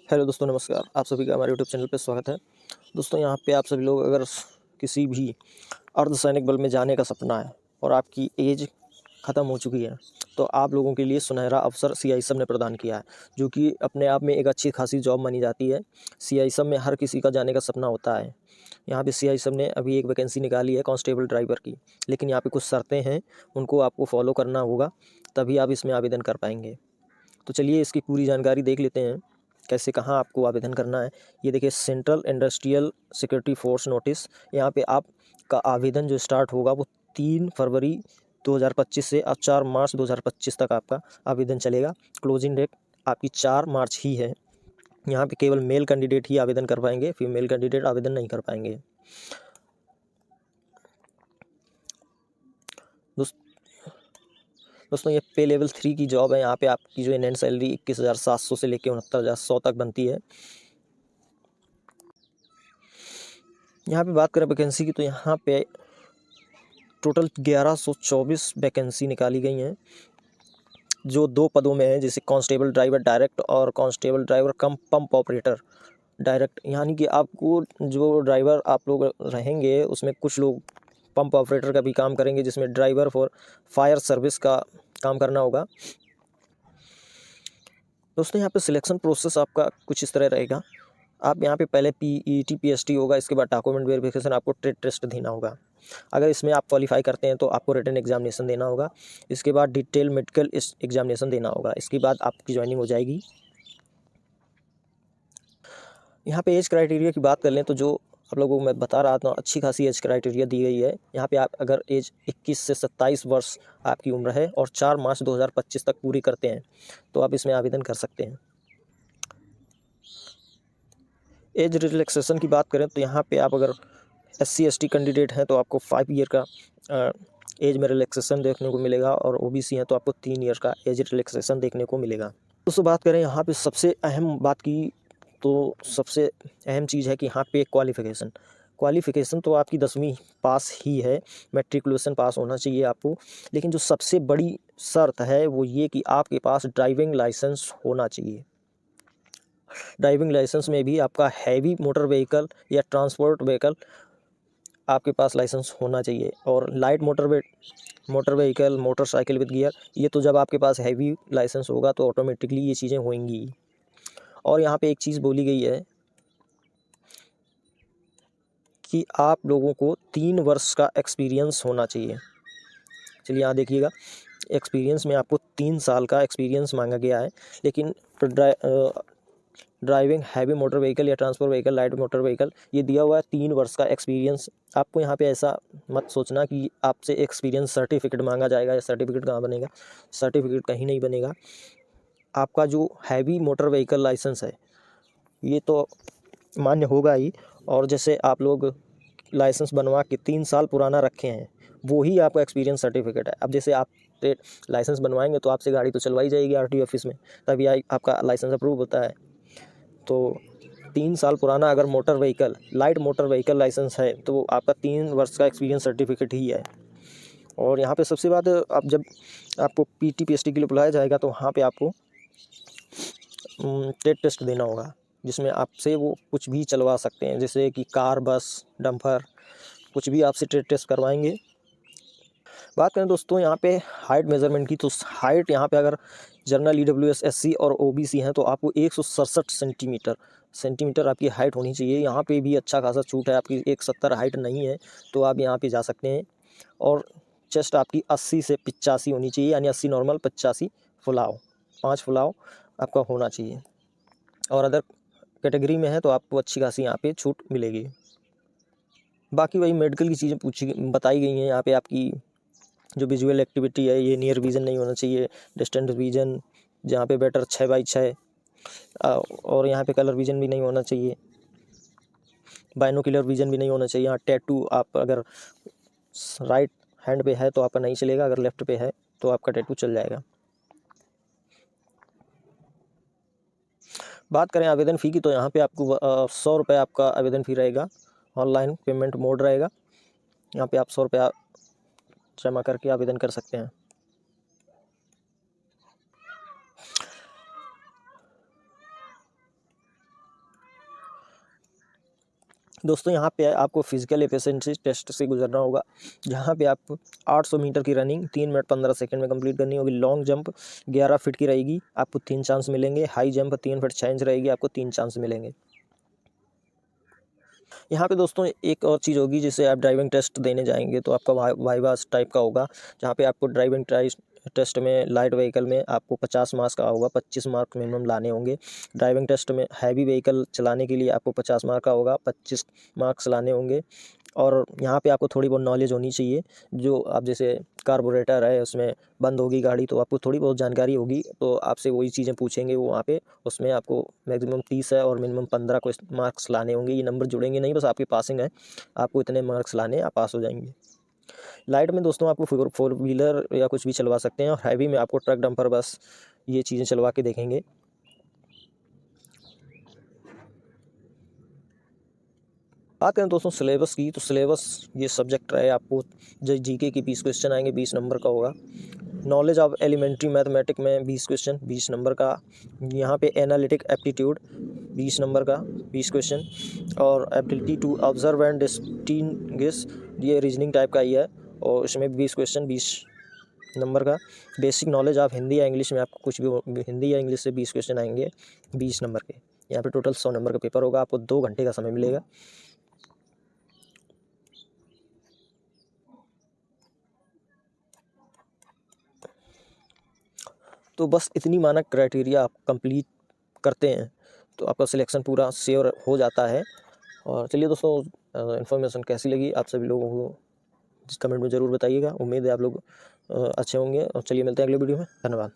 Hello दोस्तों, नमस्कार। आप सभी का हमारे यूट्यूब चैनल पे स्वागत है। दोस्तों, यहाँ पे आप सभी लोग अगर किसी भी अर्धसैनिक बल में जाने का सपना है और आपकी एज ख़त्म हो चुकी है, तो आप लोगों के लिए सुनहरा अवसर सीआईएसएफ ने प्रदान किया है, जो कि अपने आप में एक अच्छी खासी जॉब मानी जाती है। सीआईएसएफ में हर किसी का जाने का सपना होता है। यहाँ पे सीआईएसएफ ने अभी एक वैकेंसी निकाली है कांस्टेबल ड्राइवर की, लेकिन यहाँ पे कुछ शर्तें हैं, उनको आपको फॉलो करना होगा, तभी आप इसमें आवेदन कर पाएंगे। तो चलिए इसकी पूरी जानकारी देख लेते हैं, कैसे कहाँ आपको आवेदन करना है। ये देखिए, central industrial security force notice. यहाँ पे आपका आवेदन जो स्टार्ट होगा वो 3 फरवरी 2025 से 4 मार्च 2025 तक आपका आवेदन चलेगा। क्लोजिंग डेट आपकी 4 मार्च ही है। यहाँ पे केवल मेल कैंडिडेट ही आवेदन कर पाएंगे, फीमेल कैंडिडेट आवेदन नहीं कर पाएंगे। दोस्तों, ये पे लेवल 3 की जॉब है। यहाँ पे आपकी जो इनहैंड सैलरी 21,700 से लेकर 69,100 तक बनती है। यहाँ पे बात करें वैकेंसी की, तो यहाँ पे टोटल 1124 वैकेंसी निकाली गई हैं, जो 2 पदों में है, जैसे कांस्टेबल ड्राइवर डायरेक्ट और कांस्टेबल ड्राइवर कम पंप ऑपरेटर डायरेक्ट। यानी कि आपको जो ड्राइवर आप लोग रहेंगे, उसमें कुछ लोग पंप ऑपरेटर का भी काम करेंगे, जिसमें ड्राइवर फॉर फायर सर्विस का काम करना होगा। दोस्तों, यहाँ पे सिलेक्शन प्रोसेस आपका कुछ इस तरह रहेगा। आप यहाँ पे पहले पीईटी पीएसटी होगा, इसके बाद डॉक्यूमेंट वेरिफिकेशन, आपको ट्रेड टेस्ट देना होगा। अगर इसमें आप क्वालिफाई करते हैं तो आपको रिटन एग्जामिनेशन देना होगा। इसके बाद डिटेल मेडिकल एग्जामिनेशन देना होगा। इसके बाद आपकी ज्वाइनिंग हो जाएगी। यहाँ पे एज क्राइटेरिया की बात कर लें तो जो आप लोगों को मैं बता रहा था, अच्छी खासी एज क्राइटेरिया दी गई है। यहाँ पे आप अगर एज 21 से 27 वर्ष आपकी उम्र है और 4 मार्च 2025 तक पूरी करते हैं, तो आप इसमें आवेदन कर सकते हैं। एज रिलैक्सेशन की बात करें तो यहाँ पे आप अगर SC ST कैंडिडेट हैं तो आपको 5 ईयर का एज में रिलैक्सेशन देखने को मिलेगा, और OBC हैं तो आपको 3 ईयर का एज रिलैक्सेशन देखने को मिलेगा। दोस्तों, बात करें यहाँ पे सबसे अहम बात की, तो सबसे अहम चीज़ है कि यहाँ पे क्वालिफ़िकेशन तो आपकी 10वीं पास ही है, मैट्रिकुलेशन पास होना चाहिए आपको। लेकिन जो सबसे बड़ी शर्त है वो ये कि आपके पास ड्राइविंग लाइसेंस होना चाहिए। ड्राइविंग लाइसेंस में भी आपका हैवी मोटर व्हीकल या ट्रांसपोर्ट व्हीकल आपके पास लाइसेंस होना चाहिए, और light motor vehicle, motorcycle with gear, ये तो जब आपके पास हैवी लाइसेंस होगा तो ऑटोमेटिकली ये चीज़ें होंगी। और यहाँ पे एक चीज़ बोली गई है कि आप लोगों को 3 वर्ष का एक्सपीरियंस होना चाहिए। चलिए यहाँ देखिएगा, एक्सपीरियंस में आपको 3 साल का एक्सपीरियंस मांगा गया है। लेकिन ड्राइविंग हैवी मोटर व्हीकल या transport vehicle, light motor vehicle, ये दिया हुआ है 3 वर्ष का एक्सपीरियंस। आपको यहाँ पे ऐसा मत सोचना कि आपसे एक्सपीरियंस सर्टिफिकेट मांगा जाएगा, या सर्टिफिकेट कहाँ बनेगा। सर्टिफिकेट कहीं नहीं बनेगा। आपका जो हैवी मोटर व्हीकल लाइसेंस है ये तो मान्य होगा ही, और जैसे आप लोग लाइसेंस बनवा के 3 साल पुराना रखे हैं, वो ही आपका एक्सपीरियंस सर्टिफिकेट है। अब जैसे आप लाइसेंस बनवाएंगे तो आपसे गाड़ी तो चलवाई जाएगी RTO ऑफिस में, तभी आपका लाइसेंस अप्रूव होता है। तो 3 साल पुराना अगर motor vehicle, light motor vehicle licence है, तो आपका 3 वर्ष का एक्सपीरियंस सर्टिफिकेट ही है। और यहाँ पे सबसे बात, आप जब आपको PT PST के लिए बुलाया जाएगा तो वहाँ पे आपको ट्रेड टेस्ट देना होगा, जिसमें आपसे वो कुछ भी चलवा सकते हैं, जैसे कि कार, बस, डंपर, कुछ भी आपसे ट्रेड टेस्ट करवाएंगे। बात करें दोस्तों यहाँ पे हाइट मेजरमेंट की, तो हाइट यहाँ पे अगर जनरल EWS SC और OBC हैं तो आपको 167 सेंटीमीटर आपकी हाइट होनी चाहिए। यहाँ पे भी अच्छा खासा छूट है, आपकी 170 हाइट नहीं है तो आप यहाँ पे जा सकते हैं। और चेस्ट आपकी 80 से 85 होनी चाहिए, यानी 80 नॉर्मल, 85 फुलाव, 5 फुलाव आपका होना चाहिए। और अदर कैटेगरी में है तो आपको अच्छी खासी यहाँ पे छूट मिलेगी। बाकी वही मेडिकल की चीज़ें बताई गई हैं। यहाँ पे आपकी जो विजुअल एक्टिविटी है, ये नियर विज़न नहीं होना चाहिए, डिस्टेंट विज़न, जहाँ पे बेटर 6x6, और यहाँ पे कलर विज़न भी नहीं होना चाहिए, बाइनोकुलर विज़न भी नहीं होना चाहिए। यहाँ टैटू आप अगर राइट हैंड पे है तो आपका नहीं चलेगा, अगर लेफ्ट पे है तो आपका टैटू चल जाएगा। बात करें आवेदन फ़ी की, तो यहाँ पे आपको 100 रुपये आपका आवेदन फ़ी रहेगा। ऑनलाइन पेमेंट मोड रहेगा। यहाँ पे आप 100 रुपया जमा करके आवेदन कर सकते हैं। दोस्तों यहाँ पे आपको फिजिकल एफिशिएंसी टेस्ट से गुजरना होगा, जहाँ पे आपको 800 मीटर की रनिंग 3 मिनट 15 सेकंड में कंप्लीट करनी होगी। लॉन्ग जंप 11 फीट की रहेगी, आपको 3 चांस मिलेंगे। हाई जंप 3 फीट 6 इंच रहेगी, आपको 3 चांस मिलेंगे। यहाँ पे दोस्तों एक और चीज़ होगी, जिसे आप ड्राइविंग टेस्ट देने जाएंगे तो आपका वाइवा टाइप का होगा, जहाँ पे आपको ड्राइविंग टेस्ट में लाइट व्हीकल में आपको 50 मार्क्स का होगा, 25 मार्क मिनिमम लाने होंगे। ड्राइविंग टेस्ट में हैवी व्हीकल चलाने के लिए आपको 50 मार्क का होगा, 25 मार्क्स लाने होंगे। और यहाँ पे आपको थोड़ी बहुत नॉलेज होनी चाहिए, जो आप जैसे कार्बोरेटर है उसमें बंद होगी गाड़ी तो आपको थोड़ी बहुत जानकारी होगी, तो आपसे वही चीज़ें पूछेंगे वो वहाँ पे। उसमें आपको मैक्सिमम 30 है और मिनिमम 15 को मार्क्स लाने होंगे। ये नंबर जुड़ेंगे नहीं, बस आपकी पासिंग है, आपको इतने मार्क्स लाने, आप पास हो जाएंगे। लाइट में दोस्तों आपको फोर व्हीलर या कुछ भी चलवा सकते हैं, और हैवी में आपको ट्रक डंपर बस ये चीज़ें चलवा के देखेंगे। बात करें दोस्तों सिलेबस की, तो सिलेबस ये सब्जेक्ट रहे आपको जीके की 20 क्वेश्चन आएंगे, 20 नंबर का होगा। नॉलेज ऑफ एलिमेंट्री मैथमेटिक में 20 क्वेश्चन 20 नंबर का। यहाँ पे एनालिटिक एप्टीट्यूड 20 नंबर का 20 क्वेश्चन, और ability to observe and distinguish ये रीजनिंग टाइप का ही है, और इसमें 20 क्वेश्चन 20 नंबर का। बेसिक नॉलेज ऑफ हिंदी या इंग्लिश में आपको कुछ भी हिंदी या इंग्लिश से 20 क्वेश्चन आएंगे 20 नंबर के। यहाँ पे टोटल 100 नंबर का पेपर होगा, आपको 2 घंटे का समय मिलेगा। तो बस इतनी मानक क्राइटेरिया आप कंप्लीट करते हैं तो आपका सिलेक्शन पूरा श्योर हो जाता है। और चलिए दोस्तों, इन्फॉर्मेशन कैसी लगी आप सभी लोगों को कमेंट में ज़रूर बताइएगा। उम्मीद है आप लोग अच्छे होंगे, और चलिए मिलते हैं अगले वीडियो में। धन्यवाद।